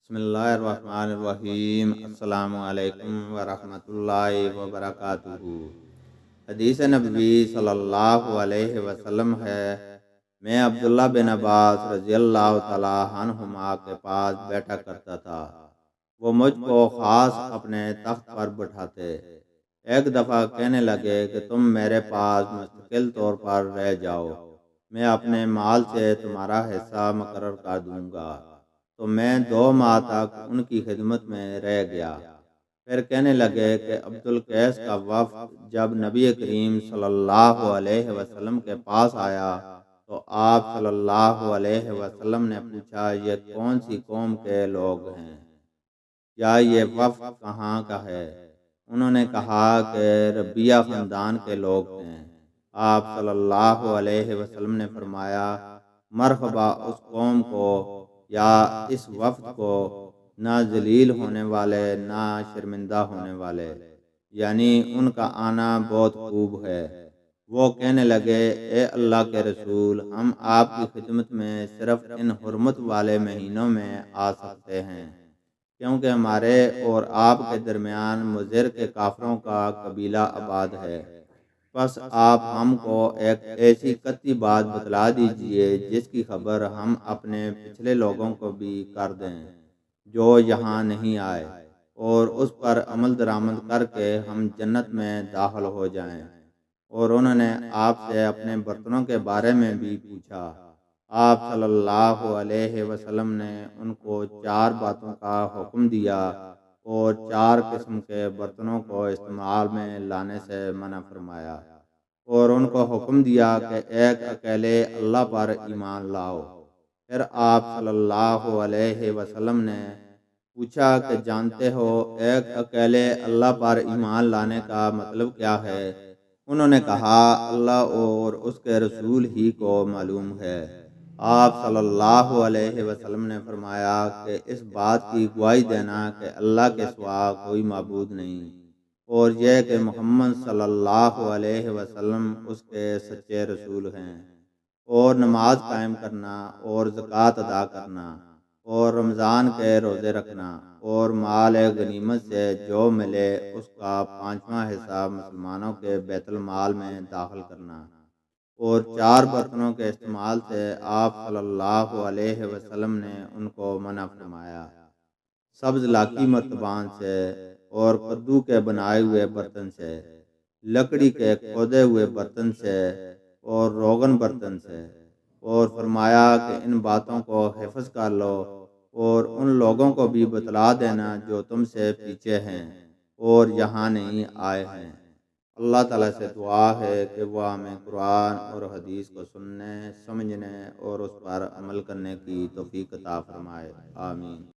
بسم اللہ الرحمن الرحیم۔ السلام علیکم ورحمۃ اللہ وبرکاتہ۔ حدیث نبوی صلی اللہ علیہ وسلم ہے، میں عبداللہ بن عباس رضی اللہ تعالیٰ عنہما کے پاس بیٹھا کرتا تھا۔ وہ مجھ کو خاص اپنے تخت پر بٹھاتے۔ ایک دفعہ کہنے لگے کہ تم میرے پاس مستقل طور پر رہ جاؤ، میں اپنے مال سے تمہارا حصہ مقرر کر دوں گا۔ تو میں 2 ماہ تک ان کی خدمت میں رہ گیا۔ پھر کہنے لگے کہ عبدالقیس کا وفد جب نبی کریم صلی اللہ علیہ وسلم کے پاس آیا تو آپ صلی اللہ علیہ وسلم نے پوچھا، یہ کون سی قوم کے لوگ ہیں یا یہ وفد کہاں کا ہے؟ انہوں نے کہا کہ ربیہ خاندان کے لوگ ہیں۔ آپ صلی اللہ علیہ وسلم نے فرمایا، مرحبا اس قوم کو یا اس وفد کو، نہ ذلیل ہونے والے نہ شرمندہ ہونے والے، یعنی ان کا آنا بہت خوب ہے۔ وہ کہنے لگے، اے اللہ کے رسول، ہم آپ کی خدمت میں صرف ان حرمت والے مہینوں میں آ سکتے ہیں، کیونکہ ہمارے اور آپ کے درمیان مضر کے کافروں کا قبیلہ آباد ہے۔ بس آپ ہم کو ایک ایسی قطعی بات بتلا دیجئے جس کی خبر ہم اپنے پچھلے لوگوں کو بھی کر دیں جو یہاں نہیں آئے، اور اس پر عمل درآمد کر کے ہم جنت میں داخل ہو جائیں۔ اور انہوں نے آپ سے اپنے برتنوں کے بارے میں بھی پوچھا۔ آپ صلی اللہ علیہ وسلم نے ان کو 4 باتوں کا حکم دیا اور 4 قسم کے برتنوں کو استعمال میں لانے سے منع فرمایا، اور ان کو حکم دیا کہ ایک اکیلے اللہ پر ایمان لاؤ۔ پھر آپ صلی اللہ علیہ وسلم نے پوچھا کہ جانتے ہو ایک اکیلے اللہ پر ایمان لانے کا مطلب کیا ہے؟ انہوں نے کہا، اللہ اور اس کے رسول ہی کو معلوم ہے۔ آپ صلی اللہ علیہ وسلم نے فرمایا کہ اس بات کی گواہی دینا کہ اللہ کے سوا کوئی معبود نہیں، اور یہ کہ محمد صلی اللہ علیہ وسلم اس کے سچے رسول ہیں، اور نماز قائم کرنا اور زکوٰۃ ادا کرنا اور رمضان کے روزے رکھنا اور مال غنیمت سے جو ملے اس کا 5واں حصہ مسلمانوں کے بیت المال میں داخل کرنا، اور 4 برتنوں کے استعمال سے آپ صلی اللہ علیہ وسلم نے ان کو منع فرمایا، سبز لاکی مرتبان سے اور کدو کے بنائے ہوئے برتن سے، لکڑی کے کھودے ہوئے برتن سے اور روغن برتن سے، اور فرمایا کہ ان باتوں کو حفظ کر لو اور ان لوگوں کو بھی بتلا دینا جو تم سے پیچھے ہیں اور یہاں نہیں آئے ہیں۔ اللہ تعالیٰ سے دعا ہے کہ وہ ہمیں قرآن اور حدیث کو سننے، سمجھنے اور اس پر عمل کرنے کی توفیق عطا فرمائے، آمین۔